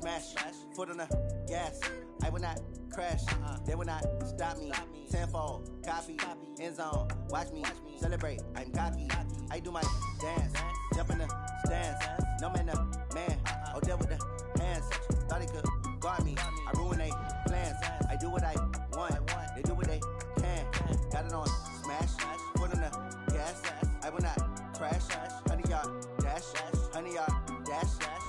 smash, foot on the gas. I will not crash, they will not stop me. Tenfold, copy, end zone, watch me celebrate. I'm cocky, I do my dance, jump in the stands. No man, man, oh there with the hands. Thought he could guard me, I ruin they plans. I do what I want, they do what they can. Got it on smash, foot on the gas. I will not crash, 100-yard dash, 100-yard dash,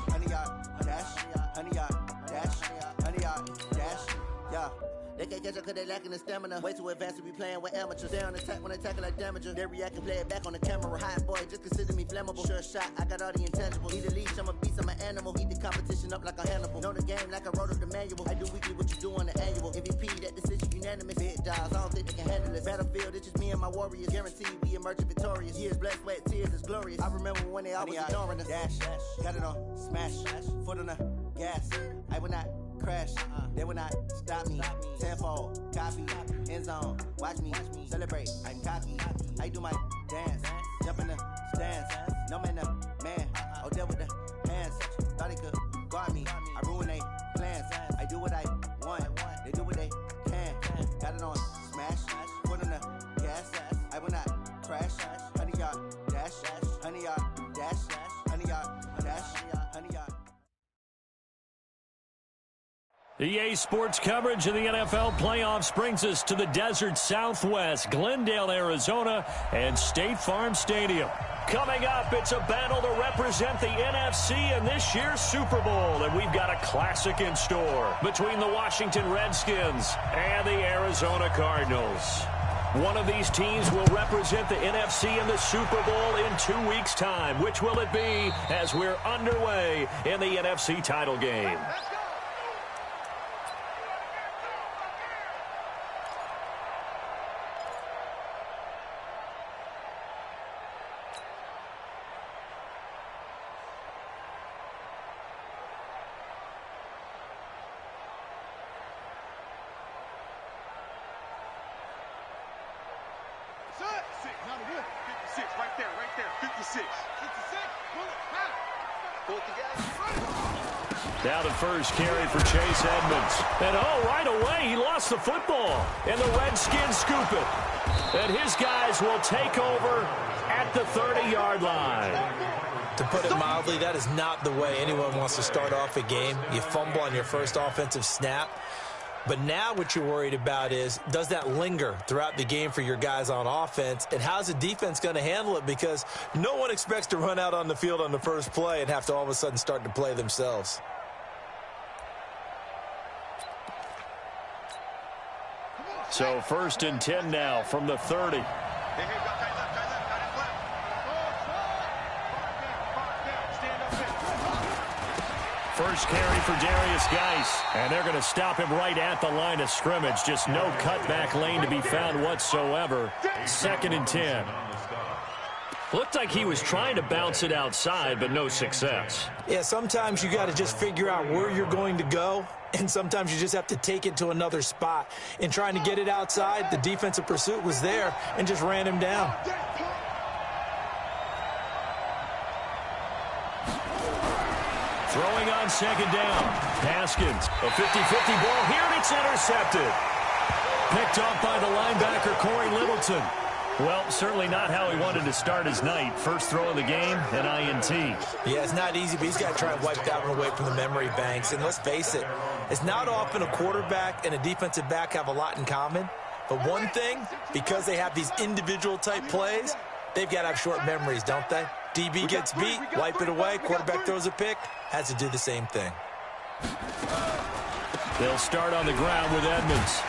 100-yard dash, 100-yard dash, 100-yard dash, yeah. They can't catch up cause they lacking the stamina. Way too advanced to be playing with amateurs. They on attack when they tackle like damager. They react and play it back on the camera. Hot boy, just consider me flammable. Sure shot, I got all the intangibles. Need a leash, I'm a beast, I'm an animal. Eat the competition up like a Hannibal. Know the game like I wrote up the manual. I do weekly what you do on the annual. MVP, that decision unanimous. Big dials, I don't think they can handle it. Battlefield, it's just me and my warriors. Guaranteed we emerge victorious. Years, blood, sweat, tears, it's glorious. I remember when they always ignoring us. Dash, got it on smash, foot on the gas. I will not crash, they will not stop me. Tenfold, copy, end zone, watch me celebrate. I'm cocky, I do my dance, jump in the stands. No man, man, oh there with the hands. Thought he could guard me, I ruin they plans. I do what I want, they do what they can. Got it on smash, foot on the gas. I will not crash, 100-yard dash, 100-yard dash, 100-yard dash, 100-yard. EA Sports coverage of the NFL playoffs brings us to the desert Southwest, Glendale, Arizona, and State Farm Stadium. Coming up, it's a battle to represent the NFC in this year's Super Bowl, and we've got a classic in store between the Washington Redskins and the Arizona Cardinals. One of these teams will represent the NFC in the Super Bowl in 2 weeks' time. Which will it be as we're underway in the NFC title game? Now the first carry for Chase Edmonds. And right away, he lost the football. And the Redskins scoop it. And his guys will take over at the 30-yard line. To put it mildly, that is not the way anyone wants to start off a game. You fumble on your first offensive snap. But now what you're worried about is, does that linger throughout the game for your guys on offense? And how's the defense going to handle it? Because no one expects to run out on the field on the first play and have to all of a sudden start to play themselves. So 1st and 10 now from the 30. First carry for Darius Geis. And they're going to stop him right at the line of scrimmage. Just no cutback lane to be found whatsoever. 2nd and 10. Looked like he was trying to bounce it outside, but no success. Yeah, sometimes you got to just figure out where you're going to go, and sometimes you just have to take it to another spot. In trying to get it outside, the defensive pursuit was there and just ran him down. Throwing on 2nd down. Haskins, a 50-50 ball here, and it's intercepted. Picked off by the linebacker, Corey Littleton. Well, certainly not how he wanted to start his night. First throw of the game, an INT. Yeah, it's not easy, but he's got to try and wipe that one away from the memory banks. And let's face it, it's not often a quarterback and a defensive back have a lot in common. But one thing, because they have these individual type plays, they've got to have short memories, don't they? DB gets beat, wipe it away, quarterback throws a pick, has to do the same thing. They'll start on the ground with Edmonds.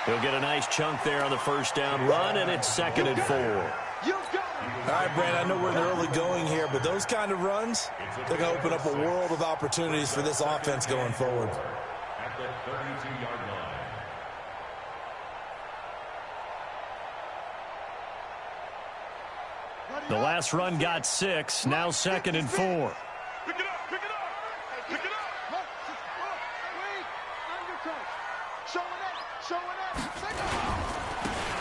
He'll get a nice chunk there on the first down run, and it's 2nd and 4. All right, Brad, I know we're in the early going here, but those kind of runs, they're going to open up a world of opportunities for this offense going forward. At the 32-yard line. The last run got 6, now 2nd and 4. Pick it up, pick it up, pick it up. Wait, under coach. Showing up.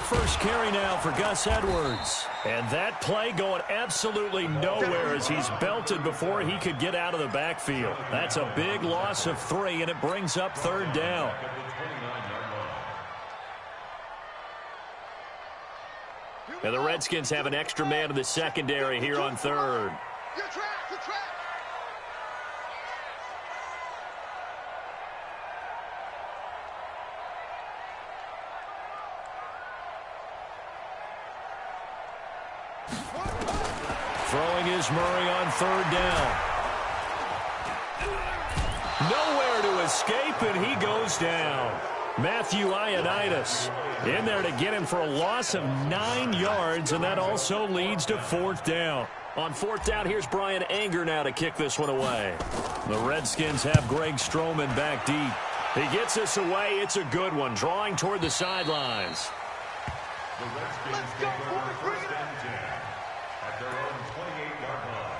First carry now for Gus Edwards. And that play going absolutely nowhere as he's belted before he could get out of the backfield. That's a big loss of 3, and it brings up 3rd down. And the Redskins have an extra man in the secondary here on 3rd. Throwing is Murray on 3rd down. Nowhere to escape, and he goes down. Matthew Ioannidis in there to get him for a loss of 9 yards, and that also leads to 4th down. On 4th down, here's Brian Anger now to kick this one away. The Redskins have Greg Stroman back deep. He gets this away. It's a good one, drawing toward the sidelines. The Redskins take over first and 10 at their own 28-yard line.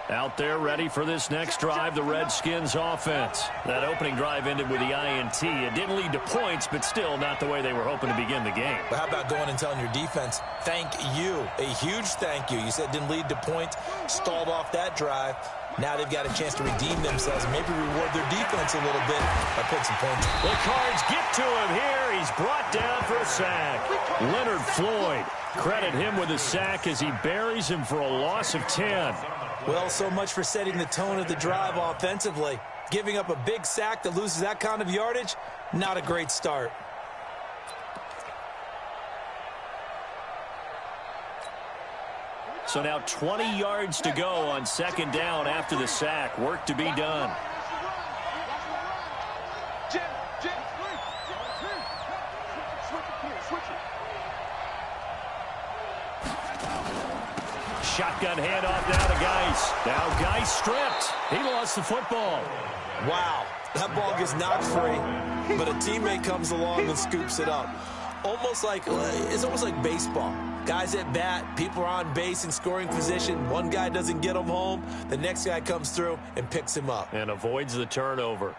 Out there ready for this next drive, the Redskins offense. That opening drive ended with the INT. It didn't lead to points, but still not the way they were hoping to begin the game. But how about going and telling your defense, thank you, a huge thank you. You said it didn't lead to points, stalled off that drive. Now they've got a chance to redeem themselves and maybe reward their defense a little bit by putting some points. The Cards get to him here. He's brought down for a sack. Leonard Floyd, credit him with a sack as he buries him for a loss of 10. Well, so much for setting the tone of the drive offensively. Giving up a big sack that loses that kind of yardage, not a great start. So now 20 yards to go on 2nd down after the sack. Work to be done. Shotgun handoff now to Geis. Now Geis stripped. He lost the football. Wow, that ball gets knocked free, but a teammate comes along and scoops it up. It's almost like baseball. Guys at bat, people are on base in scoring position. One guy doesn't get him home. The next guy comes through and picks him up. And avoids the turnover.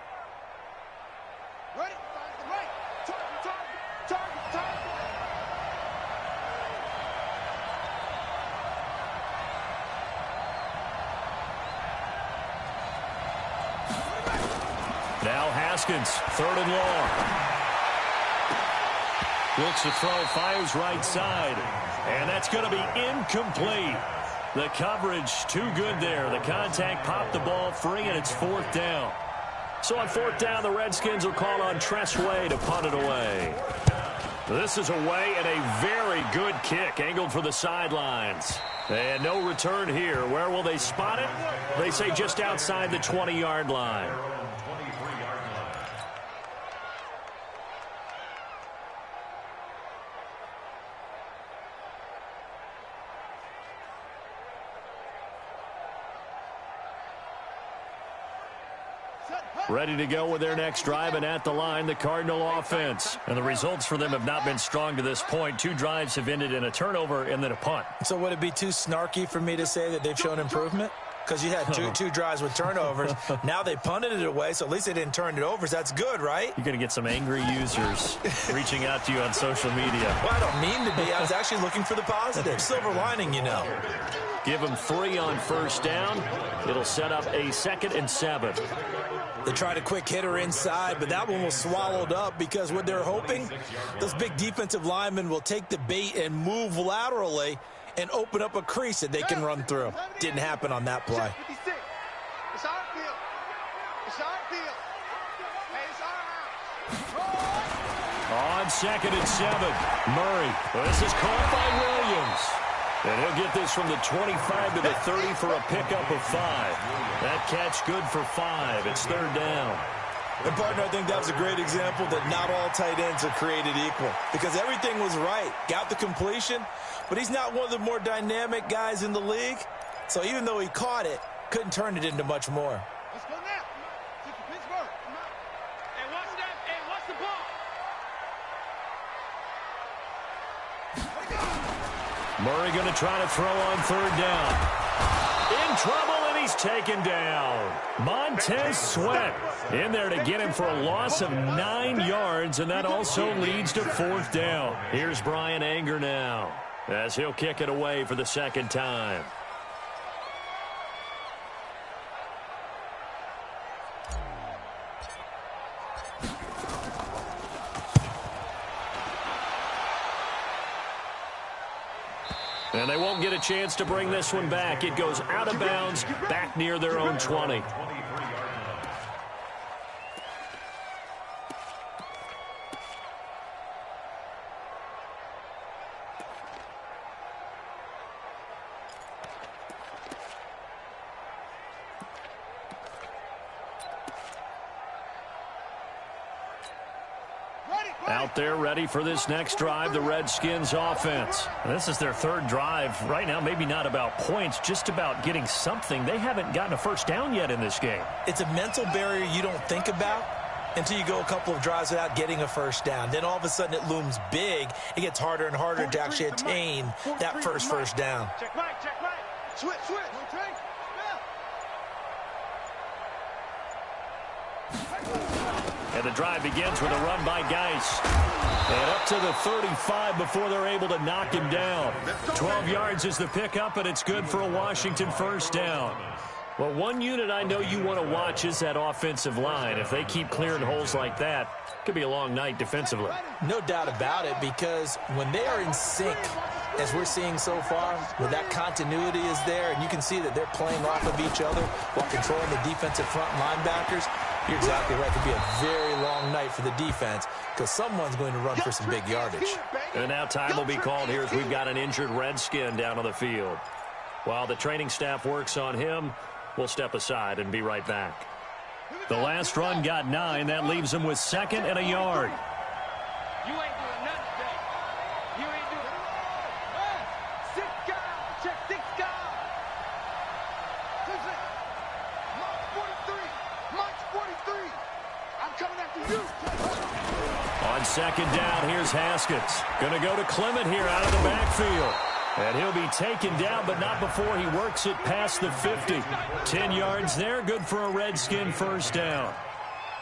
Now Haskins, 3rd and long. Looks to throw, fires right side. And that's going to be incomplete. The coverage too good there. The contact popped the ball free, and it's 4th down. So on 4th down, the Redskins will call on Tressway to punt it away. This is away and a very good kick, angled for the sidelines. And no return here. Where will they spot it? They say just outside the 20-yard line. Ready to go with their next drive, and at the line, the Cardinal offense. And the results for them have not been strong to this point. 2 drives have ended in a turnover and then a punt. So would it be too snarky for me to say that they've shown improvement? Because you had two drives with turnovers. Now they punted it away, so at least they didn't turn it over. So that's good, right? You're going to get some angry users reaching out to you on social media. Well, I don't mean to be. I was actually looking for the positive. Silver lining, you know. Give them 3 on 1st down. It'll set up a 2nd and 7. They tried a quick hitter inside, but that one was swallowed up because what they're hoping, those big defensive linemen will take the bait and move laterally and open up a crease that they can run through. Didn't happen on that play. On 2nd and 7, Murray. This is caught by Williams. And he'll get this from the 25 to the 30 for a pickup of 5. That catch good for 5. It's 3rd down. And, partner, I think that was a great example that not all tight ends are created equal. Because everything was right. Got the completion, but he's not one of the more dynamic guys in the league. So even though he caught it, couldn't turn it into much more. Let's go now. Pittsburgh. Hey, watch that. Hey, watch the ball. Murray going to try to throw on third down. In trouble, and he's taken down. Montez Sweat in there to get him for a loss of 9 yards, and that also leads to fourth down. Here's Brian Anger now as he'll kick it away for the second time. And they won't get a chance to bring this one back. It goes out of bounds, back near their own 20. Out there ready for this next drive, the Redskins offense. This is their third drive. Right now, maybe not about points, just about getting something. They haven't gotten a first down yet in this game. It's a mental barrier you don't think about until you go a couple of drives without getting a first down. Then all of a sudden it looms big. It gets harder and harder to actually attain that first down. Check right. Switch. Okay. And the drive begins with a run by Geis. And up to the 35 before they're able to knock him down. 12 yards is the pickup, and it's good for a Washington first down. Well, one unit I know you want to watch is that offensive line. If they keep clearing holes like that, it could be a long night defensively. No doubt about it, because when they are in sync, as we're seeing so far, where that continuity is there, and you can see that they're playing off of each other while controlling the defensive front linebackers, you're exactly right. It could be a very long night for the defense because someone's going to run for some big yardage. And now time will be called here as we've got an injured Redskin down on the field. While the training staff works on him, we'll step aside and be right back. The last run got 9. That leaves him with 2nd and a yard. You ain't doing nothing today. You ain't doing nothing. 6 guys. Check 6 guys. March 43. I'm coming after you. On 2nd down, here's Haskins. Going to go to Clement here out of the backfield. And he'll be taken down, but not before he works it past the 50. 10 yards there, good for a Redskin first down.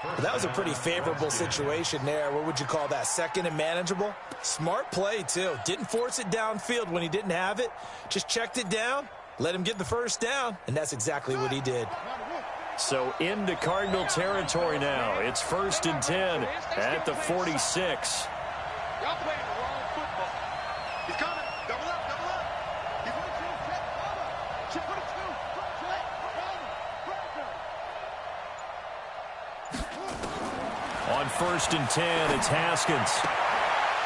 Well, that was a pretty favorable situation there. What would you call that? 2nd and manageable? Smart play, too. Didn't force it downfield when he didn't have it. Just checked it down, let him get the first down, and that's exactly what he did. So into Cardinal territory now. It's 1st and 10 at the 46. Y'all playing the wrong football. He's coming. Double up. He's on the check. Put it through. On 1st and 10, it's Haskins.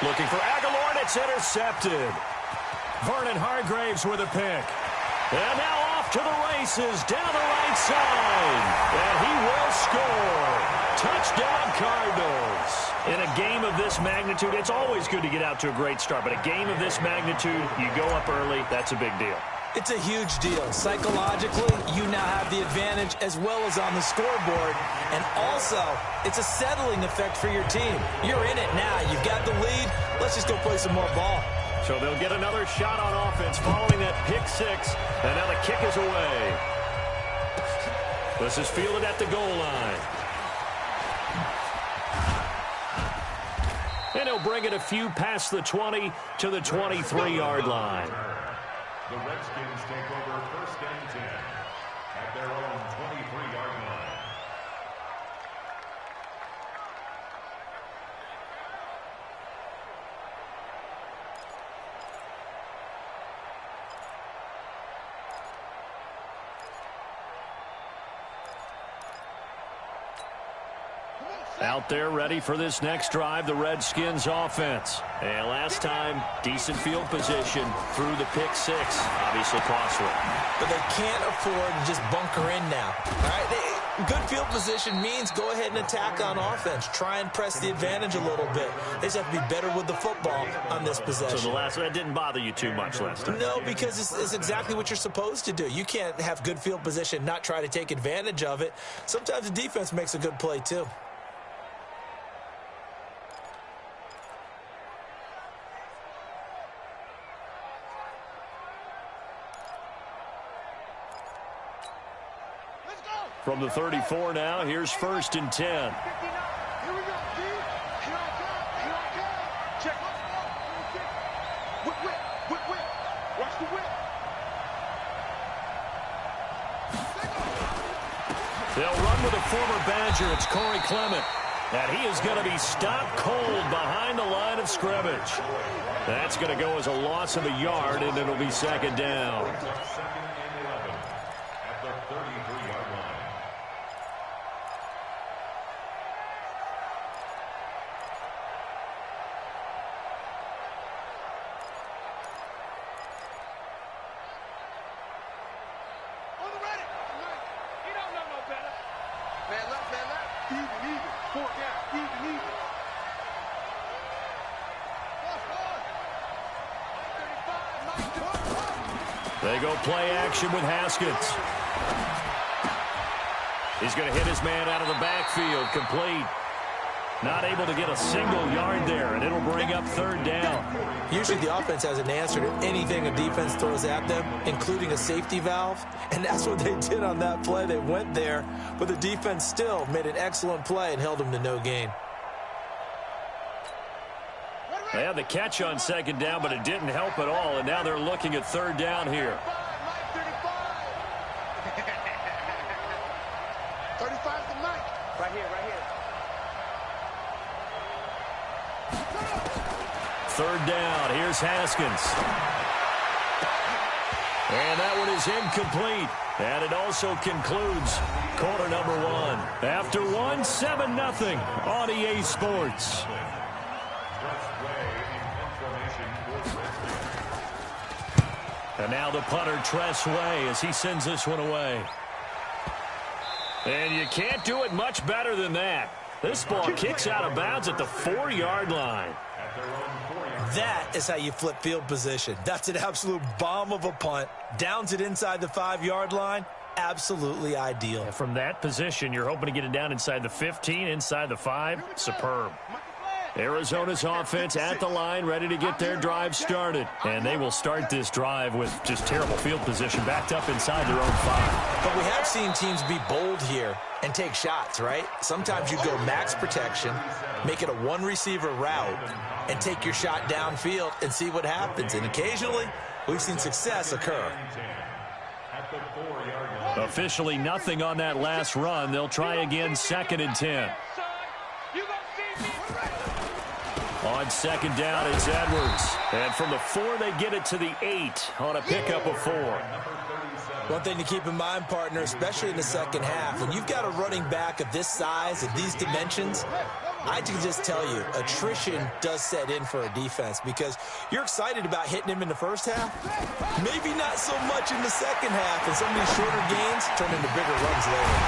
Looking for Aguilar, and it's intercepted. Vernon Hargraves with a pick. And now off to the races down the right side. And he will score. Touchdown, Cardinals. In a game of this magnitude, it's always good to get out to a great start. But a game of this magnitude, you go up early, that's a big deal. It's a huge deal. Psychologically, you now have the advantage as well as on the scoreboard. And also, it's a settling effect for your team. You're in it now. You've got the lead. Let's just go play some more ball. So they'll get another shot on offense following that pick 6. And now the kick is away. This is fielded at the goal line. And he'll bring it a few past the 20 to the 23-yard line. The Redskins take over 1st and 10 at their own 23-yard line. Out there ready for this next drive, the Redskins offense. And last time, decent field position through the pick 6. Obviously costly. But they can't afford to just bunker in now. All right? Good field position means go ahead and attack on offense. Try and press the advantage a little bit. They just have to be better with the football on this possession. So that didn't bother you too much last time? No, because it's exactly what you're supposed to do. You can't have good field position, not try to take advantage of it. Sometimes the defense makes a good play, too. From the 34 now, here's 1st and 10. Here we go, D. Here I come. Here I come. Check. Whip, whip, whip, whip. Watch the whip. They'll run with a former Badger. It's Corey Clement. And he is going to be stopped cold behind the line of scrimmage. That's going to go as a loss of a yard, and it'll be 2nd down. Second and 11 at the 33-yard line. On the ready. He don't know no better. Man left, man left. Even. 4 down. Even. They go play action with Haskins. He's going to hit his man out of the backfield. Complete. Not able to get a single yard there, and it'll bring up 3rd down. Usually the offense has an answer to anything a defense throws at them, including a safety valve, and that's what they did on that play. They went there, but the defense still made an excellent play and held them to no gain. They had the catch on 2nd down, but it didn't help at all, and now they're looking at 3rd down here. 35's the mic. Right here. 3rd down. Here's Haskins. And that one is incomplete. And it also concludes quarter number 1. After 1, 7-0 on EA Sports. And now the punter, Tress Way, as he sends this one away. And you can't do it much better than that. This ball kicks out of bounds at the 4-yard line. That is how you flip field position. That's an absolute bomb of a punt. Downs it inside the 5-yard line. Absolutely ideal. And from that position, you're hoping to get it down inside the 15, inside the 5. Superb. Arizona's offense at the line, ready to get their drive started. And they will start this drive with just terrible field position, backed up inside their own 5. But we have seen teams be bold here and take shots, right? Sometimes you go max protection, make it a one-receiver route, and take your shot downfield and see what happens. And occasionally, we've seen success occur. Officially nothing on that last run. They'll try again, 2nd and 10. On 2nd down, it's Edwards. And from the 4, they get it to the 8 on a pickup of 4. One thing to keep in mind, partner, especially in the second half, when you've got a running back of this size, of these dimensions, I can just tell you, attrition does set in for a defense because you're excited about hitting him in the first half. Maybe not so much in the second half, and some of these shorter gains turn into bigger runs later.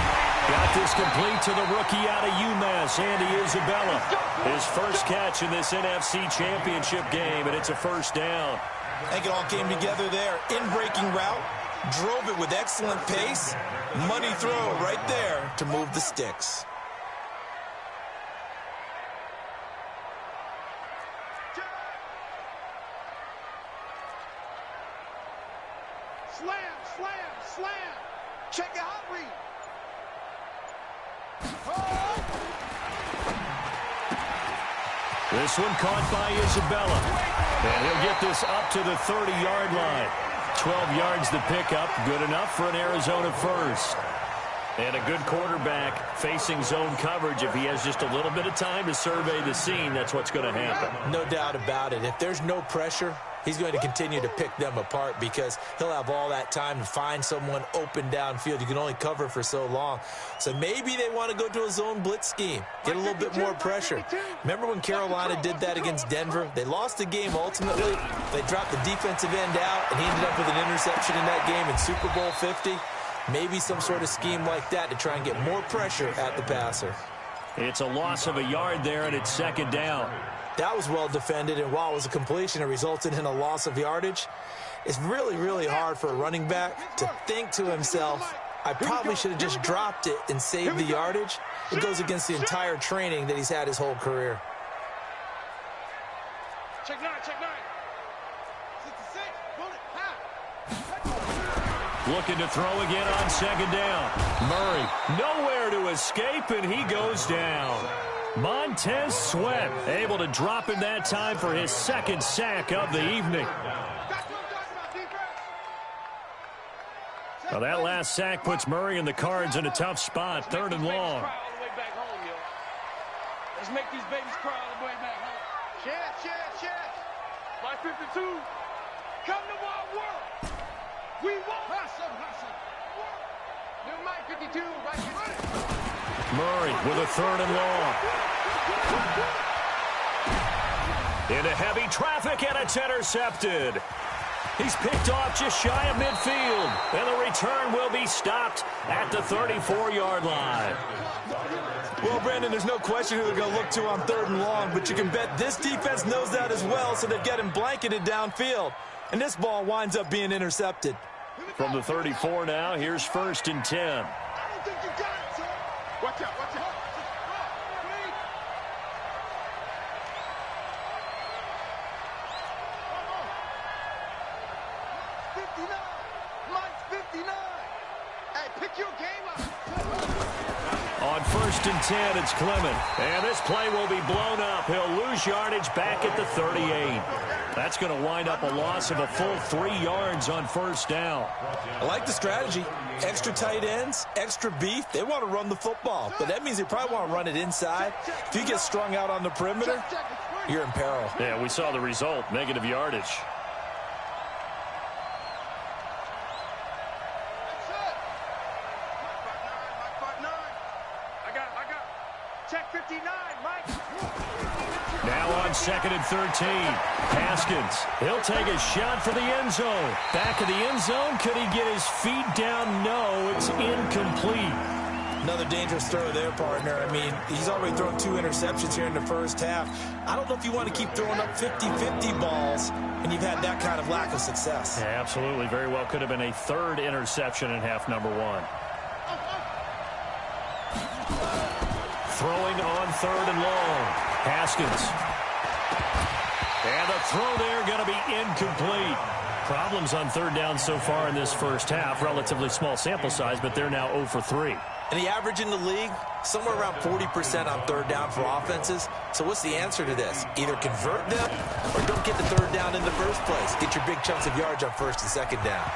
Got this complete to the rookie out of UMass, Andy Isabella. His first catch in this NFC Championship game, and it's a 1st down. I think it all came together there. In-breaking route, drove it with excellent pace. Money throw right there to move the sticks. Slam. Check the hot read. This one caught by Isabella. And he'll get this up to the 30-yard line. 12 yards to pick up. Good enough for an Arizona first. And a good quarterback facing zone coverage. If he has just a little bit of time to survey the scene, that's what's going to happen. No doubt about it. If there's no pressure, he's going to continue to pick them apart because he'll have all that time to find someone open downfield. You can only cover for so long. So maybe they want to go to a zone blitz scheme, get a little bit more pressure. Remember when Carolina did that against Denver? They lost the game ultimately. They dropped the defensive end out, and he ended up with an interception in that game in Super Bowl 50. Maybe some sort of scheme like that to try and get more pressure at the passer. It's a loss of a yard there, and it's 2nd down. That was well defended, and while it was a completion, it resulted in a loss of yardage. It's really, really hard for a running back to think to himself, I probably should have just dropped it and saved the yardage. It goes against the entire training that he's had his whole career. Check 9. 66. Bullet. Looking to throw again on second down. Murray nowhere to escape, and he goes down. Montez Sweat able to drop in that time for his second sack of the evening. Well, that last sack puts Murray and the Cards in a tough spot, 3rd and long. Let's make these babies cry all the way back home. Chance. By 52. Come to my world. We won't. Hustle. New Mike 52. Right. Murray with a 3rd and long. Into heavy traffic, and it's intercepted. He's picked off just shy of midfield, and the return will be stopped at the 34-yard line. Well, Brandon, there's no question who they're going to look to on 3rd and long, but you can bet this defense knows that as well, so they're getting blanketed downfield. And this ball winds up being intercepted. From the 34 now, here's 1st and 10. I don't think you got it, son. Watch out. 59. Mike's 59. Hey, pick your game up. On 1st and 10, it's Clement. And this play will be blown up. He'll lose yardage back at the 38. That's going to wind up a loss of a full 3 yards on 1st down. I like the strategy. Extra tight ends, extra beef. They want to run the football, but that means they probably want to run it inside. If you get strung out on the perimeter, you're in peril. Yeah, we saw the result, negative yardage. Check 59, Mike. Now on 2nd and 13. Haskins. He'll take a shot for the end zone. Back of the end zone. Could he get his feet down? No, it's incomplete. Another dangerous throw there, partner. I mean, he's already thrown 2 interceptions here in the first half. I don't know if you want to keep throwing up 50-50 balls, and you've had that kind of lack of success. Yeah, absolutely. Very well could have been a 3rd interception in half number 1. Throwing on 3rd and long. Haskins. And a throw there going to be incomplete. Problems on 3rd down so far in this first half. Relatively small sample size, but they're now 0 for 3. And the average in the league, somewhere around 40% on 3rd down for offenses. So what's the answer to this? Either convert them or don't get the 3rd down in the first place. Get your big chunks of yards on 1st and 2nd down.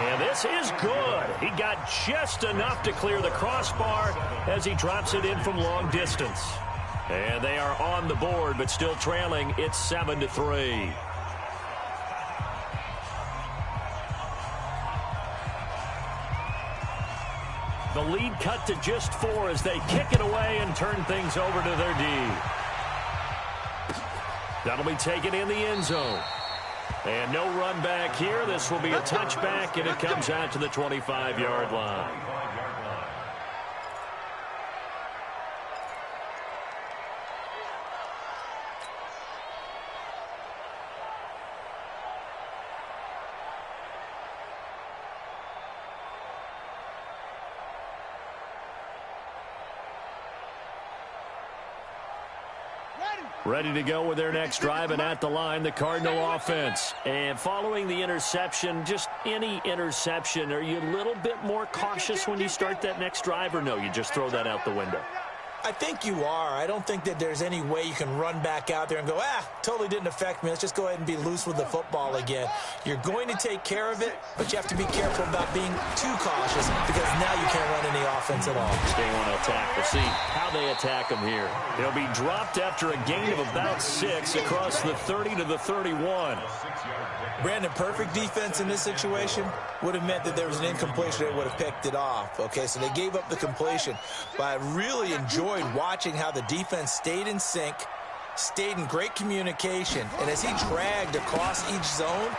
And this is good. He got just enough to clear the crossbar as he drops it in from long distance. And they are on the board, but still trailing. It's 7-3. The lead cut to just 4 as they kick it away and turn things over to their D. That'll be taken in the end zone. And no run back here. This will be a touchback, and it comes out to the 25-yard line. Ready to go with their next drive, and at the line, the Cardinal offense. And following the interception, just any interception, are you a little bit more cautious when you start that next drive, or no, you just throw that out the window? I think you are. I don't think that there's any way you can run back out there and go, totally didn't affect me. Let's just go ahead and be loose with the football again. You're going to take care of it, but you have to be careful about being too cautious because now you can't run any offense at all. They want to attack. We'll see how they attack him here. He'll be dropped after a gain of about 6 across the 30 to the 31. Brandon, perfect defense in this situation would have meant that there was an incompletion that would have picked it off. Okay, so they gave up the completion, but I really enjoyed watching how the defense stayed in sync, stayed in great communication, and as he dragged across each zone,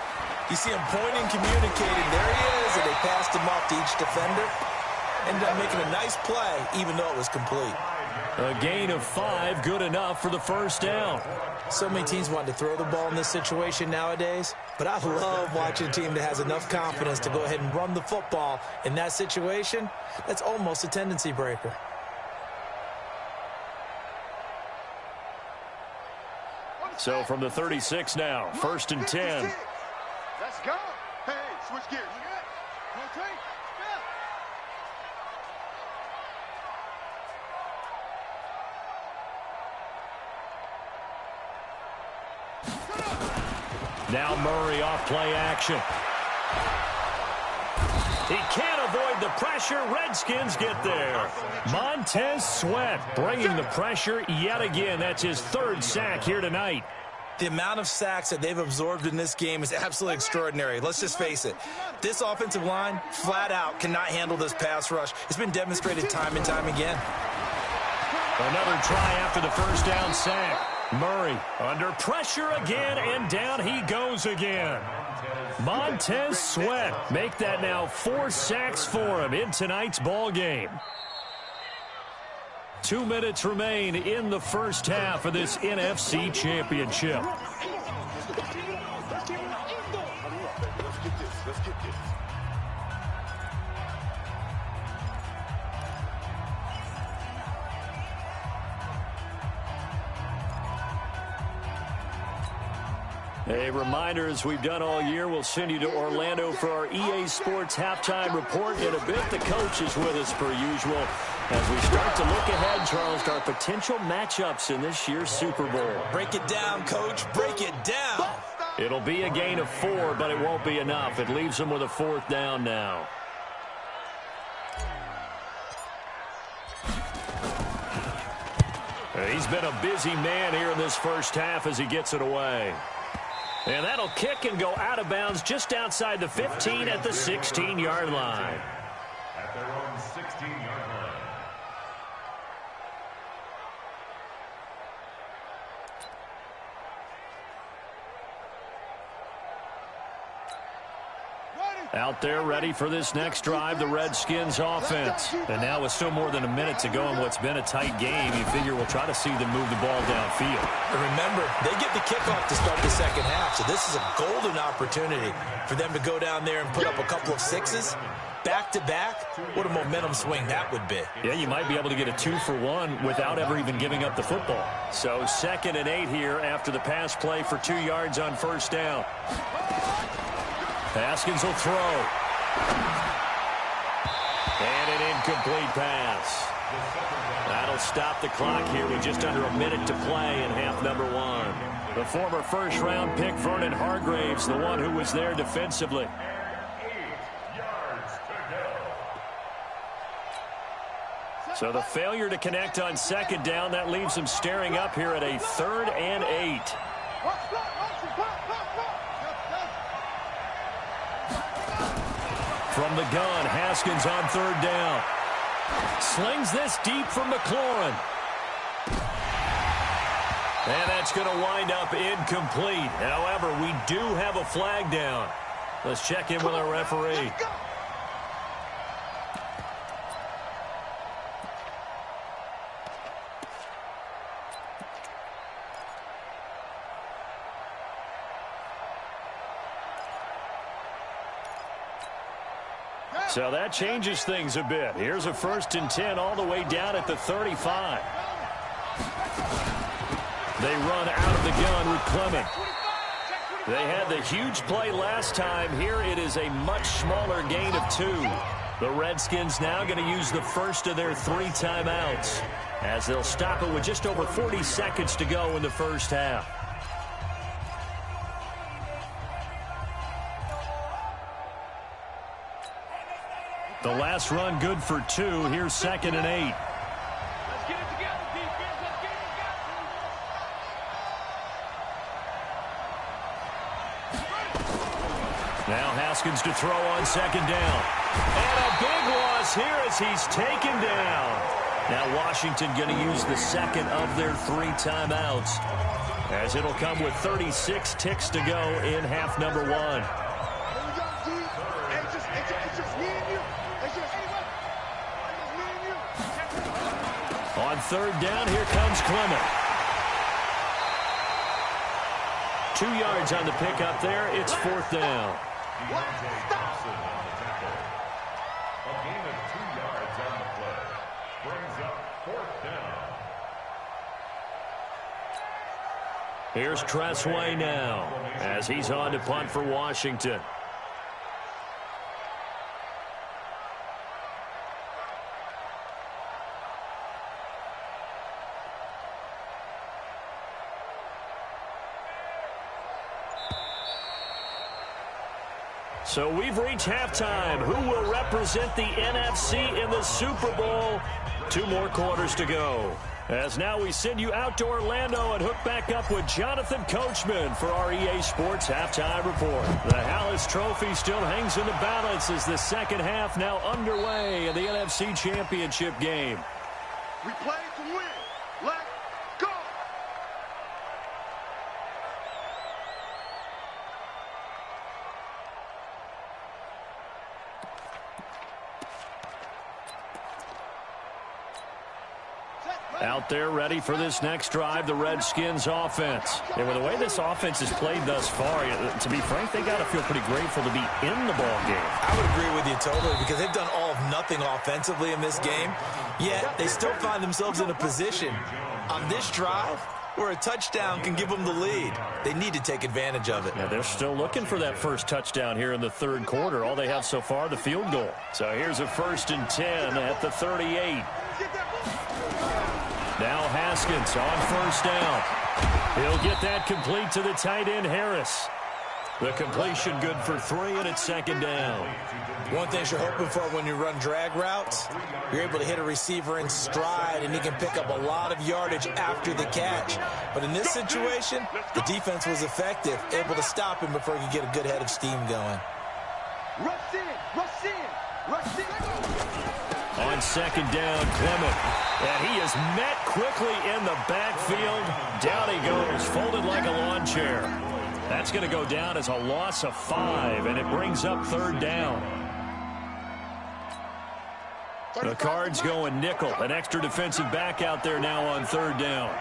you see him pointing, communicating. There he is, and they passed him off to each defender. Ended up making a nice play, even though it was complete. A gain of 5, good enough for the first down. So many teams want to throw the ball in this situation nowadays, but I love watching a team that has enough confidence to go ahead and run the football. In that situation, that's almost a tendency breaker. So from the 36 now, 1st and 10. Let's go. Hey, switch gears. Now Murray off play action. He can't avoid the pressure. Redskins get there. Montez Sweat bringing the pressure yet again. That's his third sack here tonight. The amount of sacks that they've absorbed in this game is absolutely extraordinary. Let's just face it. This offensive line, flat out, cannot handle this pass rush. It's been demonstrated time and time again. Another try after the first down sack. Murray under pressure again, and down he goes again. Montez Sweat make that now 4 sacks for him in tonight's ball game. 2 minutes remain in the first half of this NFC Championship. A reminder, as we've done all year, we'll send you to Orlando for our EA Sports halftime report. In a bit, the coach is with us per usual as we start to look ahead, Charles, to our potential matchups in this year's Super Bowl. Break it down, Coach. Break it down. It'll be a gain of 4, but it won't be enough. It leaves them with a 4th down now. He's been a busy man here in this first half as he gets it away. And that'll kick and go out of bounds just outside the 15 at the 16-yard line. At their own 16-yard line. Out there ready for this next drive, the Redskins offense. And now with still more than a minute to go in what's been a tight game, you figure we'll try to see them move the ball downfield. And remember, they get the kickoff to start the second half, so this is a golden opportunity for them to go down there and put up a couple of 6s. Back-to-back, what a momentum swing that would be. Yeah, you might be able to get a 2-for-1 without ever even giving up the football. So 2nd and 8 here after the pass play for 2 yards on first down. Haskins will throw. And an incomplete pass. That'll stop the clock here with just under a minute to play in half number 1. The former first-round pick, Vernon Hargraves, the one who was there defensively. 8 yards to go. So the failure to connect on 2nd down, that leaves them staring up here at a 3rd and 8. From the gun, Haskins on 3rd down. Slings this deep from McLaurin. And that's going to wind up incomplete. However, we do have a flag down. Let's check in with our referee. So that changes things a bit. Here's a 1st and 10 all the way down at the 35. They run out of the gun with Clement. They had the huge play last time. Here it is a much smaller gain of 2. The Redskins now going to use the first of their 3 timeouts as they'll stop it with just over 40 seconds to go in the first half. The last run good for 2. Here's 2nd and 8. Let's get it together, defense. Let's get it together. Now Haskins to throw on 2nd down. And a big loss here as he's taken down. Now Washington going to use the 2nd of their 3 timeouts as it'll come with 36 ticks to go in half number 1. On 3rd down, here comes Clement. 2 yards on the pickup there. It's 4th down. A gain of 2 yards on the play. Brings up 4th down. Here's Tressway now as he's on to punt for Washington. So we've reached halftime. Who will represent the NFC in the Super Bowl? 2 more quarters to go. As now we send you out to Orlando and hook back up with Jonathan Coachman for our EA Sports Halftime Report. The Hallis Trophy still hangs in the balance as the second half now underway in the NFC Championship game. We play to win. Let's go. Out there ready for this next drive, the Redskins offense. And with the way this offense has played thus far, to be frank, they got to feel pretty grateful to be in the ball game. I would agree with you totally because they've done all of nothing offensively in this game, yet they still find themselves in a position on this drive where a touchdown can give them the lead. They need to take advantage of it. Yeah, they're still looking for that first touchdown here in the third quarter. All they have so far, the field goal. So here's a 1st and 10 at the 38. Now Haskins on 1st down. He'll get that complete to the tight end, Harris. The completion good for 3, and it's 2nd down. One thing you're hoping for when you run drag routes, you're able to hit a receiver in stride, and he can pick up a lot of yardage after the catch. But in this situation, the defense was effective, able to stop him before he could get a good head of steam going. Rush in, rush in, rush in. On 2nd down, Clement. And he is met quickly in the backfield. Down he goes, folded like a lawn chair. That's going to go down as a loss of 5, and it brings up 3rd down. The Cards going nickel. An extra defensive back out there now on 3rd down.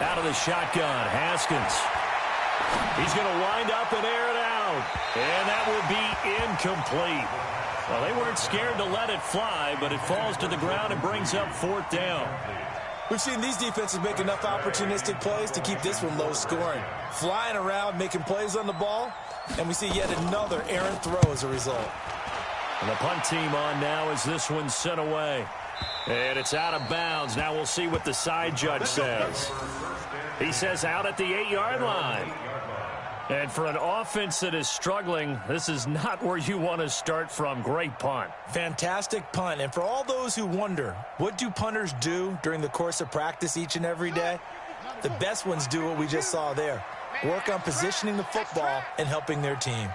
Out of the shotgun, Haskins. He's going to wind up and air it out. And that will be incomplete. Well, they weren't scared to let it fly, but it falls to the ground and brings up 4th down. We've seen these defenses make enough opportunistic plays to keep this one low scoring. Flying around, making plays on the ball, and we see yet another errant throw as a result. And the punt team on now as this one's sent away. And it's out of bounds. Now we'll see what the side judge says. He says out at the 8-yard line. And for an offense that is struggling, this is not where you want to start from. Great punt. Fantastic punt. And for all those who wonder, what do punters do during the course of practice each and every day? The best ones do what we just saw there. Work on positioning the football and helping their team.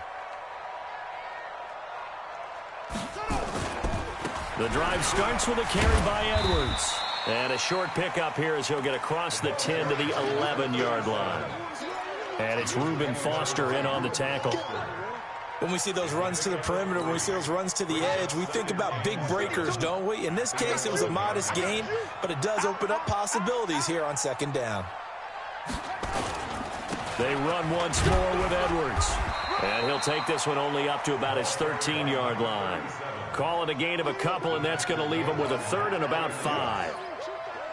The drive starts with a carry by Edwards. And a short pickup here as he'll get across the 10 to the 11-yard line. And it's Reuben Foster in on the tackle. When we see those runs to the perimeter, when we see those runs to the edge, we think about big breakers, don't we? In this case, it was a modest gain, but it does open up possibilities here on 2nd down. They run once more with Edwards. And he'll take this one only up to about his 13-yard line. Call it a gain of a couple, and that's going to leave him with a 3rd and about 5.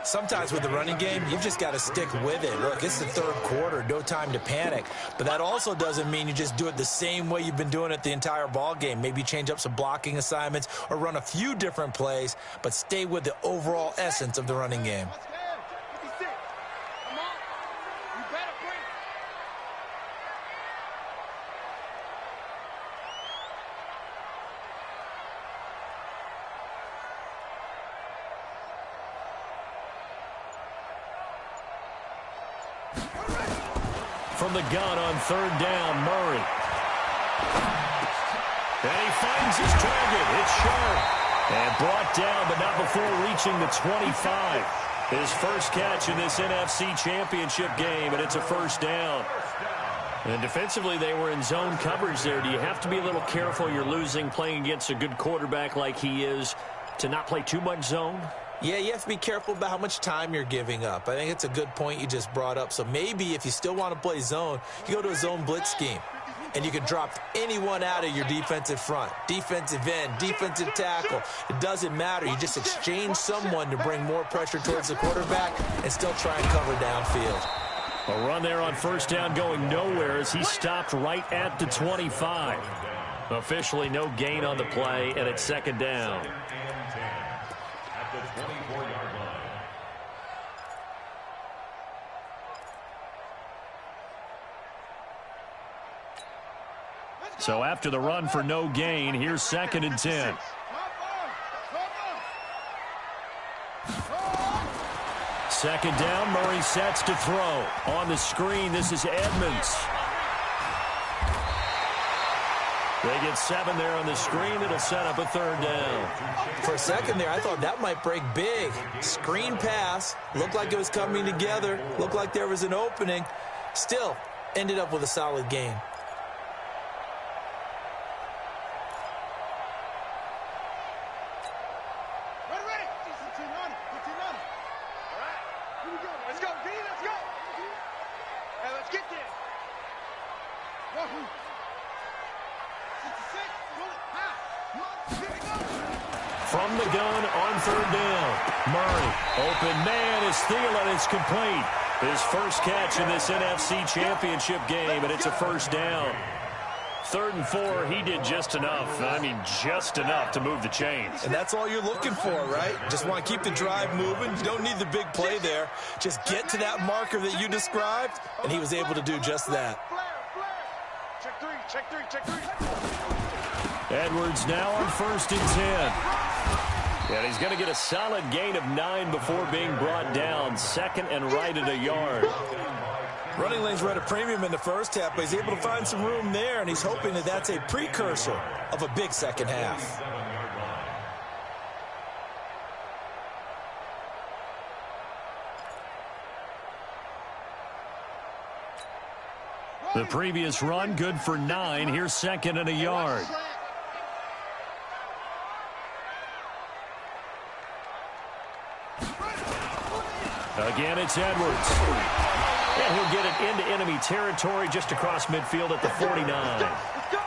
Sometimes with the running game, you've just got to stick with it. Look, it's the 3rd quarter, no time to panic. But that also doesn't mean you just do it the same way you've been doing it the entire ball game. Maybe change up some blocking assignments or run a few different plays, but stay with the overall essence of the running game. From the gun on 3rd down, Murray. And he finds his target. It's sharp. And brought down, but not before reaching the 25. His first catch in this NFC Championship game, and it's a 1st down. And defensively, they were in zone coverage there. Do you have to be a little careful you're losing playing against a good quarterback like he is to not play too much zone? Yeah, you have to be careful about how much time you're giving up. I think it's a good point you just brought up. So maybe if you still want to play zone, you go to a zone blitz scheme. And you can drop anyone out of your defensive front. Defensive end, defensive tackle. It doesn't matter. You just exchange someone to bring more pressure towards the quarterback and still try and cover downfield. A run there on 1st down going nowhere as he stopped right at the 25. Officially no gain on the play, and it's 2nd down. So after the run for no gain, here's 2nd and 10. Second down, Murray sets to throw. On the screen, this is Edmonds. They get 7 there on the screen. It'll set up a 3rd down. For a second there, I thought that might break big. Screen pass. Looked like it was coming together. Looked like there was an opening. Still, ended up with a solid game. From the gun on 3rd down. Murray, open man is Thielen. It's complete. His first catch in this NFC Championship game, and it's a 1st down. 3rd and 4, he did just enough. I mean, just enough to move the chains. And that's all you're looking for, right? Just want to keep the drive moving. You don't need the big play there. Just get to that marker that you described, and he was able to do just that. Check three. Edwards now on 1st and 10. And he's going to get a solid gain of 9 before being brought down. 2nd and right at a yard. Running lanes were at a premium in the first half, but he's able to find some room there, and he's hoping that that's a precursor of a big second half. The previous run, good for 9. Here's 2nd and a yard. Again, it's Edwards. And he'll get it into enemy territory just across midfield at the 49.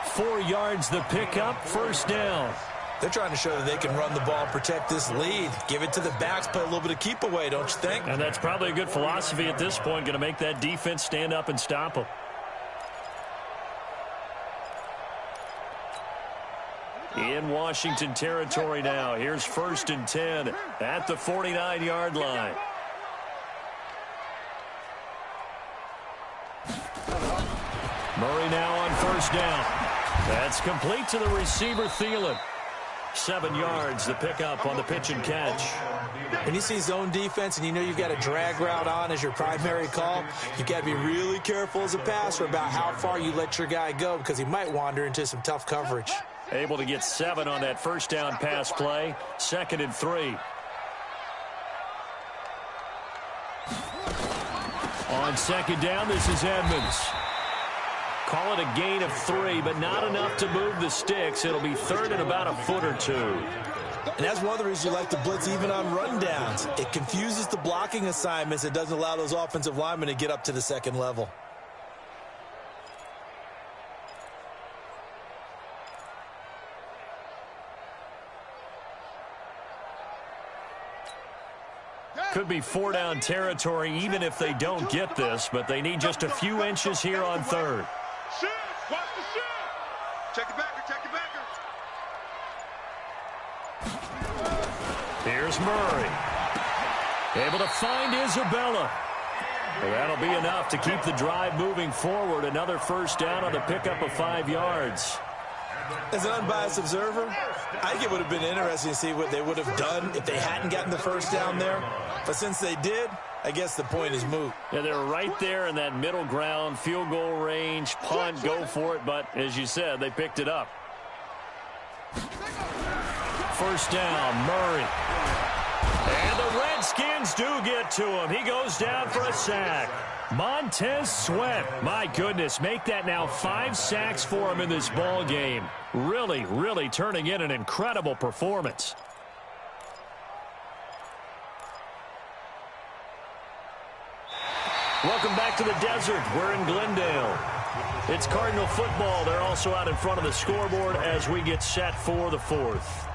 4 yards the pickup, 1st down. They're trying to show that they can run the ball and protect this lead. Give it to the backs, play a little bit of keep away, don't you think? And that's probably a good philosophy at this point, going to make that defense stand up and stop them. In Washington territory now. Here's 1st and 10 at the 49-yard line. Murray now on 1st down. That's complete to the receiver, Thielen. 7 yards, the pickup on the pitch and catch. When you see zone defense and you know you've got a drag route on as your primary call, you've got to be really careful as a passer about how far you let your guy go because he might wander into some tough coverage. Able to get 7 on that 1st down pass play. 2nd and 3. On 2nd down, this is Edmonds. Call it a gain of 3, but not enough to move the sticks. It'll be 3rd and about a foot or 2. And that's one of the reasons you like to blitz even on rundowns. It confuses the blocking assignments. It doesn't allow those offensive linemen to get up to the 2nd level. Could be 4 down territory even if they don't get this, but they need just a few inches here on 3rd. Shift! Watch the shift! Check the backer, check the backer. Here's Murray. Able to find Isabella. Well, that'll be enough to keep the drive moving forward. Another 1st down on the pickup of 5 yards. As an unbiased observer, I think it would have been interesting to see what they would have done if they hadn't gotten the 1st down there. But since they did, I guess the point is moot. Yeah, they're right there in that middle ground, field goal range, punt, go for it. But as you said, they picked it up. 1st down, Murray. And the Redskins do get to him. He goes down for a sack. Montez Sweat, my goodness, make that now 5 sacks for him in this ball game. Really, really turning in an incredible performance. Welcome back to the desert. We're in Glendale. It's Cardinal football. They're also out in front of the scoreboard as we get set for the 4th.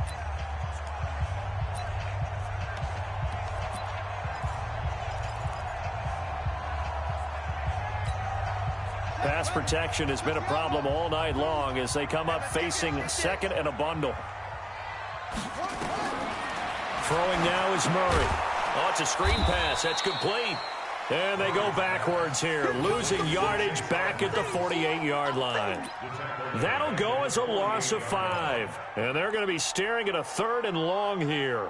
Pass protection has been a problem all night long as they come up facing 2nd and a bundle. Throwing now is Murray. Oh, it's a screen pass. That's complete. And they go backwards here, losing yardage back at the 48-yard line. That'll go as a loss of 5. And they're going to be staring at a 3rd and long here.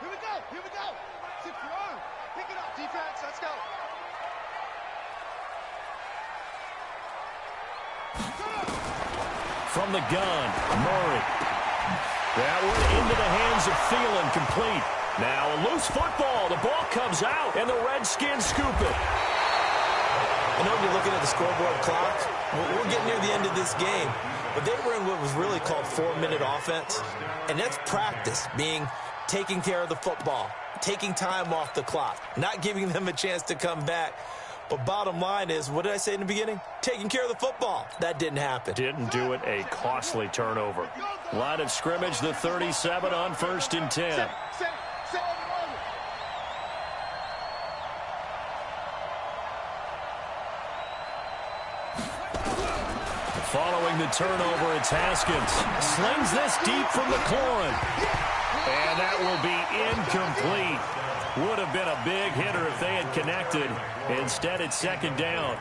Here we go. Here we go. Tip your arm. Pick it up, defense. Let's go. From the gun, Murray. That went into the hands of Thielen, complete. Now a loose football. The ball comes out, and the Redskins scoop it. I know you're looking at the scoreboard clock. We're getting near the end of this game. But they were in what was really called 4-minute offense. And that's practice, being taking care of the football, taking time off the clock, not giving them a chance to come back. But bottom line is, what did I say in the beginning? Taking care of the football. That didn't happen. Didn't do it. A costly turnover. Line of scrimmage, the 37 on 1st and 10. Following the turnover, it's Haskins. Slings this deep from the McLaurin. And that will be incomplete. Would have been a big hitter if they had connected. Instead, it's 2nd down.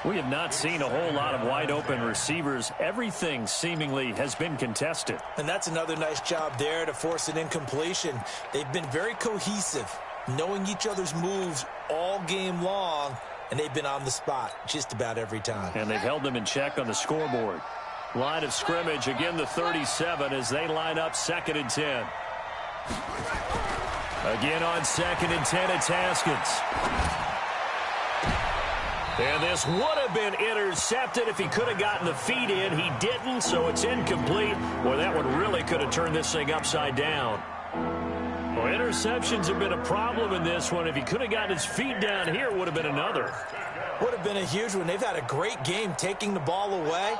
We have not seen a whole lot of wide-open receivers. Everything seemingly has been contested. And that's another nice job there to force an incompletion. They've been very cohesive, knowing each other's moves all game long, and they've been on the spot just about every time. And they've held them in check on the scoreboard. Line of scrimmage, again the 37 as they line up 2nd and 10. Again on 2nd and 10, it's Haskins. And this would have been intercepted if he could have gotten the feet in. He didn't, so it's incomplete. Boy, that one really could have turned this thing upside down. Well, interceptions have been a problem in this one. If he could have gotten his feet down here, it would have been another. Would have been a huge one. They've had a great game taking the ball away.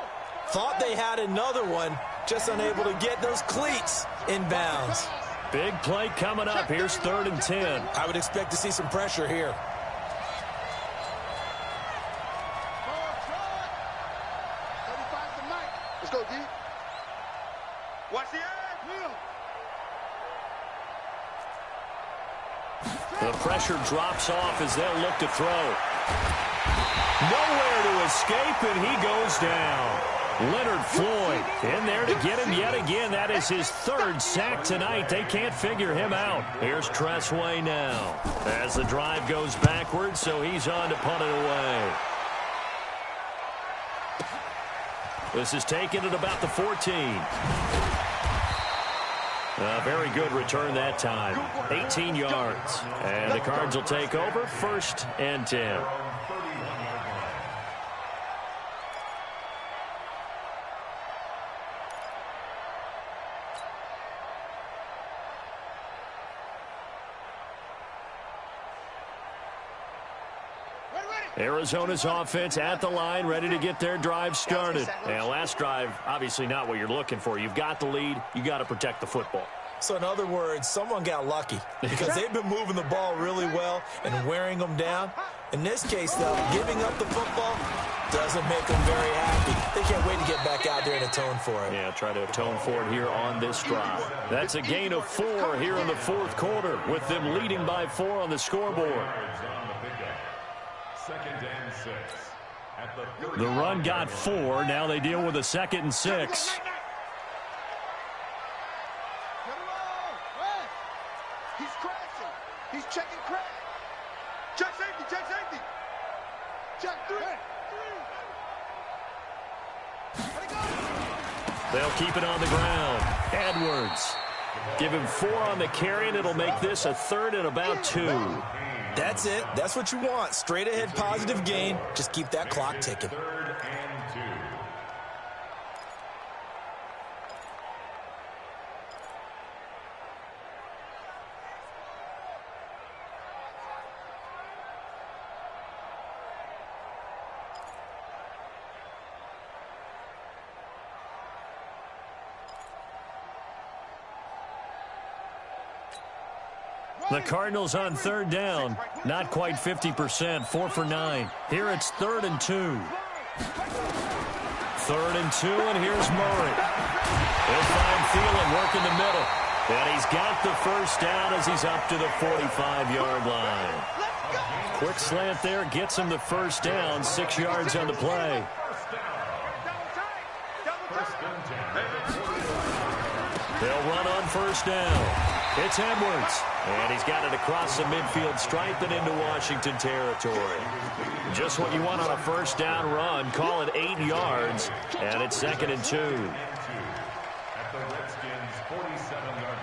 Thought they had another one, just unable to get those cleats in bounds. Big play coming up. Here's 3rd and 10. I would expect to see some pressure here. Let's go, D. Watch the edge. The pressure drops off as they'll look to throw. Nowhere to escape, and he goes down. Leonard Floyd in there to get him yet again. That is his 3rd sack tonight. They can't figure him out. Here's Tressway now as the drive goes backwards, so he's on to punt it away. This is taken at about the 14. A very good return that time. 18 yards. And the Cards will take over 1st and 10. Arizona's offense at the line, ready to get their drive started. And last drive, obviously not what you're looking for. You've got the lead. You got to protect the football. So in other words, someone got lucky because they've been moving the ball really well and wearing them down. In this case, though, giving up the football doesn't make them very happy. They can't wait to get back out there and atone for it. Yeah, try to atone for it here on this drive. That's a gain of 4 here in the 4th quarter, with them leading by 4 on the scoreboard. 2nd and 6. At The run got 4. Now they deal with a 2nd and 6. He's crashing. He's checking crash. Check safety. Check safety. Check 3. They'll keep it on the ground. Edwards. Give him 4 on the carry, and it'll make this a 3rd and about 2. That's it. That's what you want. Straight ahead positive gain. Just keep that clock ticking. 3rd and 2. The Cardinals on 3rd down. Not quite 50%. 4 for 9. Here it's 3rd and 2. 3rd and 2, and here's Murray. He'll find Thielen working the middle. And he's got the first down as he's up to the 45-yard line. Quick slant there gets him the first down, 6 yards on the play. They'll run on first down. It's Edwards, and he's got it across the midfield stripe and into Washington territory. Just what you want on a first down run. Call it 8 yards, and it's 2nd and 2. At the Redskins' 47-yard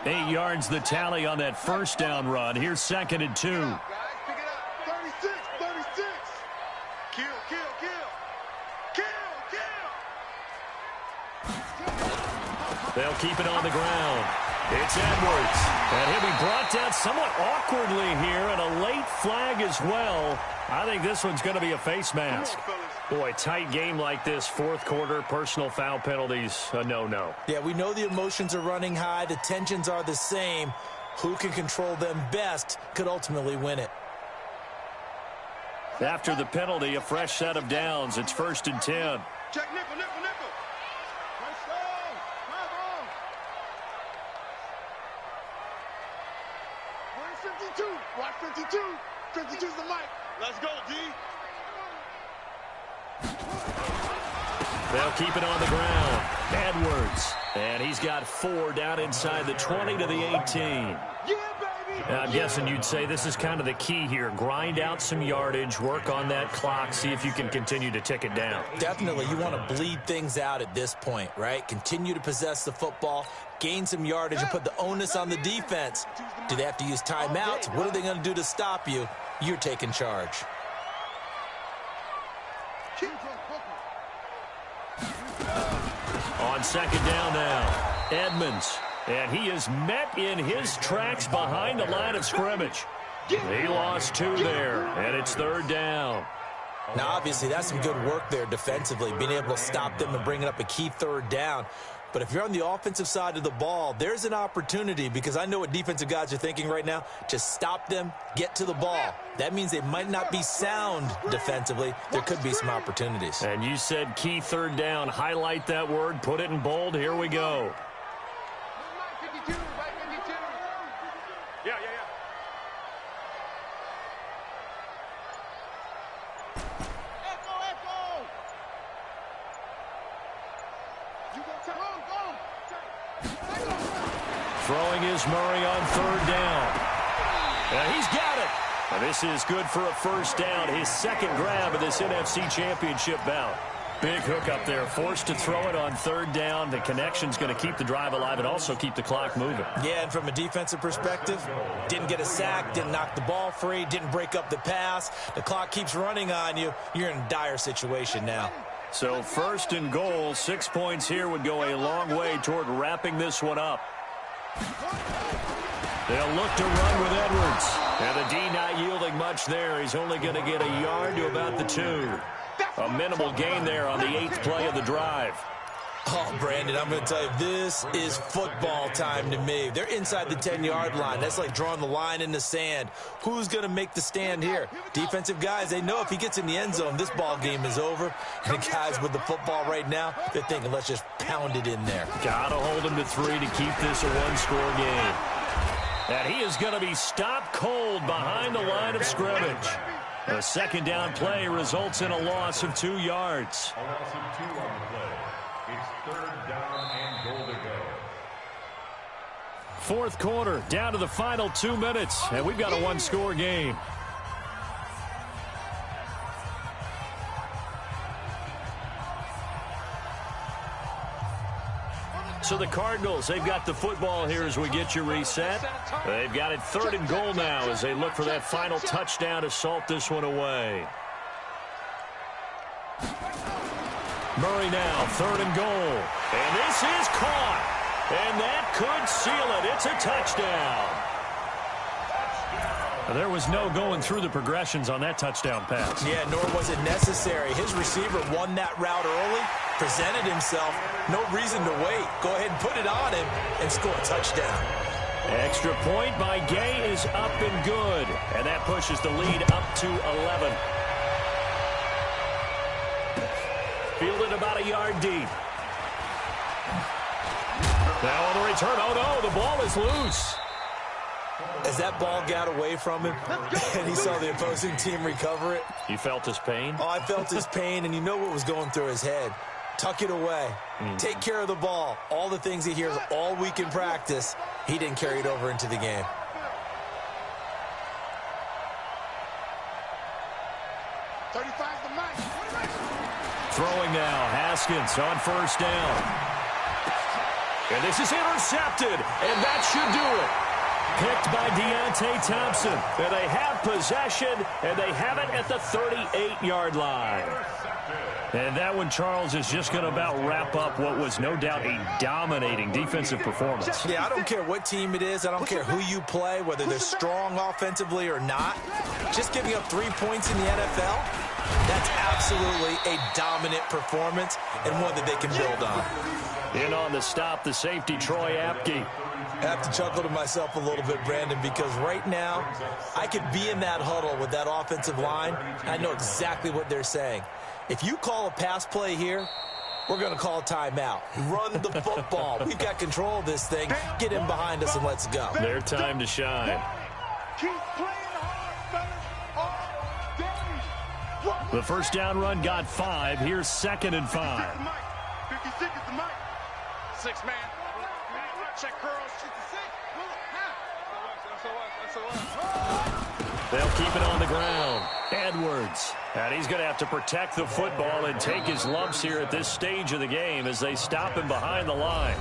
line. 8 yards the tally on that first down run. Here's 2nd and 2. Pick it up. 36, 36. Kill, kill, kill. Kill, kill. They'll keep it on the ground. It's Edwards. And he'll be brought down somewhat awkwardly here, and a late flag as well. I think this one's going to be a face mask. Boy, tight game like this, 4th quarter, personal foul penalties, a no-no. Yeah, we know the emotions are running high. The tensions are the same. Who can control them best could ultimately win it. After the penalty, a fresh set of downs. It's 1st and 10. Check nickel, nickel, nickel. Nice down. Drive on. 152. Watch 52. 52's the mic. Let's go, D. They'll keep it on the ground. Edwards. And he's got 4 down inside the 20 to the 18. Yeah, baby. Now, I'm guessing you'd say this is kind of the key here. Grind out some yardage, work on that clock, see if you can continue to tick it down. Definitely, you want to bleed things out at this point, right? Continue to possess the football, gain some yardage, and put the onus on the defense. Do they have to use timeouts? What are they going to do to stop you? You're taking charge. On 2nd down now, Edmonds. And he is met in his tracks behind the line of scrimmage. He lost 2 there, and it's 3rd down. Now, obviously, that's some good work there defensively, being able to stop them and bringing up a key 3rd down. But if you're on the offensive side of the ball, there's an opportunity, because I know what defensive guys are thinking right now. Just stop them, get to the ball. That means they might not be sound defensively. There could be some opportunities. And you said key 3rd down. Highlight that word, put it in bold. Here we go. 52, right 52. Yeah. Echo. You go. Throwing is Murray on 3rd down. And he's got it. And this is good for a first down. His 2nd grab of this NFC Championship bout. Big hook up there. Forced to throw it on 3rd down. The connection's going to keep the drive alive and also keep the clock moving. Yeah, and from a defensive perspective, didn't get a sack, didn't knock the ball free, didn't break up the pass. The clock keeps running on you. You're in a dire situation now. So 1st and goal, 6 points here would go a long way toward wrapping this one up. They'll look to run with Edwards. And the D not yielding much there. He's only going to get a yard to about the 2. A minimal gain there on the 8th play of the drive. Oh, Brandon, I'm going to tell you, this is football time to me. They're inside the 10-yard line. That's like drawing the line in the sand. Who's going to make the stand here? Defensive guys, they know if he gets in the end zone, this ball game is over. And the guys with the football right now, they're thinking, let's just pound it in there. Got to hold him to 3 to keep this a 1-score game. And he is going to be stopped cold behind the line of scrimmage. The 2nd down play results in a loss of 2 yards. A loss of 2 on the play. It's 3rd down and goal to go. 4th quarter, down to the final 2 minutes, and we've got a 1-score game. So the Cardinals, they've got the football here as we get you reset. They've got it 3rd and goal now as they look for that final touchdown to salt this one away. Murray now, 3rd and goal. And this is caught. And that could seal it. It's a touchdown. There was no going through the progressions on that touchdown pass. Yeah, nor was it necessary. His receiver won that route early, presented himself. No reason to wait. Go ahead and put it on him and score a touchdown. Extra point by Gay is up and good. And that pushes the lead up to 11. Fielded about a yard deep. Now on the return. Oh, no, the ball is loose. As that ball got away from him and he saw the opposing team recover it. You felt his pain? Oh, I felt his pain, and you know what was going through his head. Tuck it away. Take care of the ball. All the things he hears all week in practice, he didn't carry it over into the game. Throwing now, Haskins on first down. And this is intercepted, and that should do it. Picked by Deontay Thompson. And they have possession, and they have it at the 38-yard line. And that one, Charles, is just going to about wrap up what was no doubt a dominating defensive performance. Yeah, I don't care what team it is. I don't care who you play, whether they're strong offensively or not. Just giving up 3 points in the NFL, that's absolutely a dominant performance and one that they can build on. In on the stop, the safety, Troy Apke. I have to chuckle to myself a little bit, Brandon, because right now I could be in that huddle with that offensive line. I know exactly what they're saying. If you call a pass play here, we're going to call a timeout. Run the football. We've got control of this thing. Get in behind us and let's go. Their time to shine. Keep playing hard, fellas. The first down run got 5. Here's 2nd and 5. 56 is the mic. 6 man. Check girls. They'll keep it on the ground. Edwards. And he's going to have to protect the football and take his lumps here at this stage of the game as they stop him behind the line.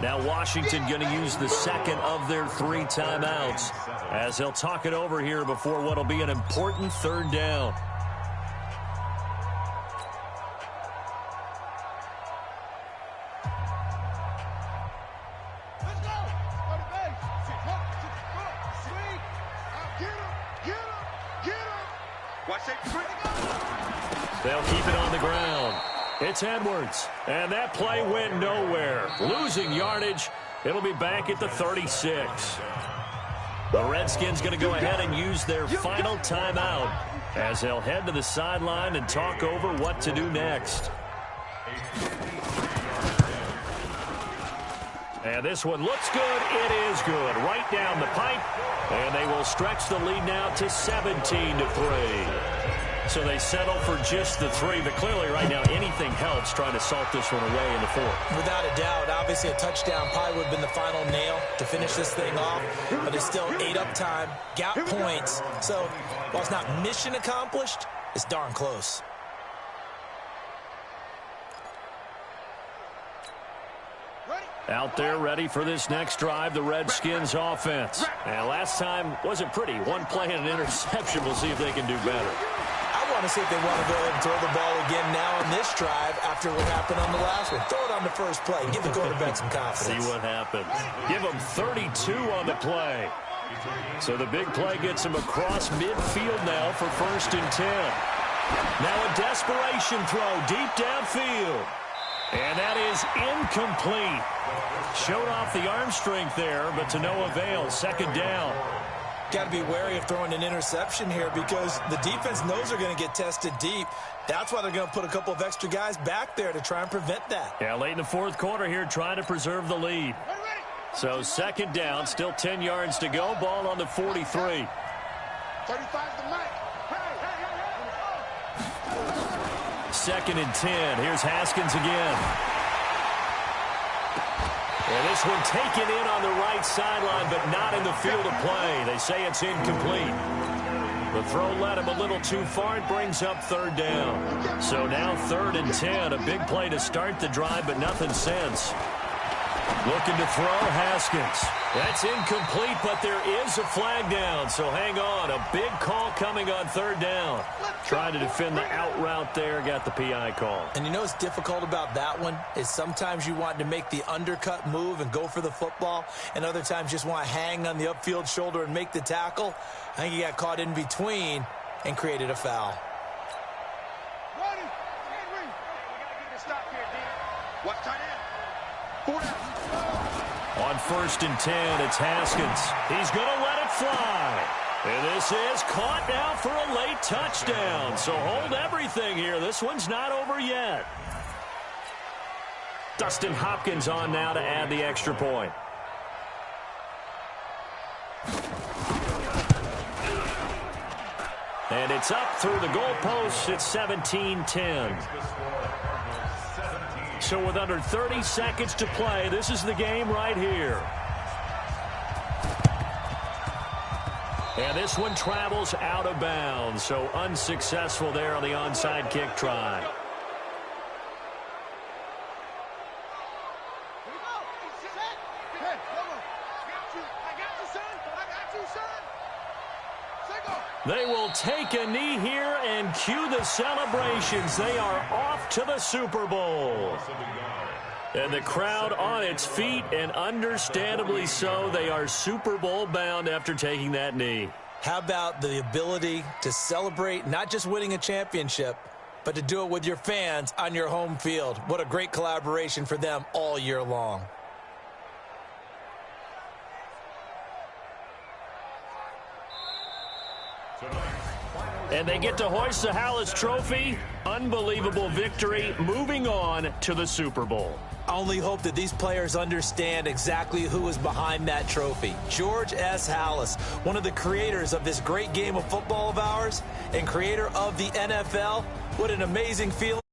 Now Washington going to use the second of their 3 timeouts as they'll talk it over here before what will be an important 3rd down. They'll keep it on the ground. It's Edwards. And that play went nowhere. Losing yardage. It'll be back at the 36. The Redskins going to go ahead and use their final timeout as they'll head to the sideline and talk over what to do next. And this one looks good. It is good. Right down the pipe. And they will stretch the lead now to 17-3. So they settle for just the 3, but clearly right now anything helps trying to salt this one away in the 4th. Without a doubt, obviously a touchdown probably would have been the final nail to finish this thing off, but it's still 8 up time, got points. So while it's not mission accomplished, it's darn close. Out there ready for this next drive, the Redskins offense. And last time wasn't pretty. 1 play and an interception. We'll see if they can do better. I want to see if they want to go ahead and throw the ball again now on this drive after what happened on the last one. Throw it on the first play. Give the quarterback some confidence. See what happens. Give them 32 on the play. So the big play gets him across midfield now for 1st and 10. Now a desperation throw deep downfield. And that is incomplete. Showed off the arm strength there, but to no avail. 2nd down. Got to be wary of throwing an interception here because the defense knows they're going to get tested deep. That's why they're going to put a couple of extra guys back there to try and prevent that. Yeah, late in the 4th quarter here, trying to preserve the lead. So 2nd down, still 10 yards to go. Ball on the 43. 35 the mic. 2nd and 10. Here's Haskins again. And this one taken in on the right sideline, but not in the field of play. They say it's incomplete. The throw led him a little too far. It brings up 3rd down. So now 3rd and 10. A big play to start the drive, but nothing since. Looking to throw, Haskins. That's incomplete, but there is a flag down, so hang on. A big call coming on 3rd down. Trying to defend the out route there, got the PI call. And you know what's difficult about that one is sometimes you want to make the undercut move and go for the football, and other times just want to hang on the upfield shoulder and make the tackle. I think he got caught in between and created a foul. What's tight end? 4 down. On 1st and 10, it's Haskins. He's going to let it fly. And this is caught now for a late touchdown. So hold everything here. This one's not over yet. Dustin Hopkins on now to add the extra point. And it's up through the goalposts. It's 17-10. So with under 30 seconds to play, this is the game right here. And this one travels out of bounds, so unsuccessful there on the onside kick try. They will take a knee here and cue the celebrations. They are off to the Super Bowl. And the crowd on its feet, and understandably so. They are Super Bowl bound after taking that knee. How about the ability to celebrate not just winning a championship, but to do it with your fans on your home field? What a great collaboration for them all year long. And they get to hoist the Hallis Trophy. Unbelievable victory, moving on to the Super Bowl. I only hope that these players understand exactly who is behind that trophy. George S. Hallis, one of the creators of this great game of football of ours and creator of the NFL. What an amazing feeling.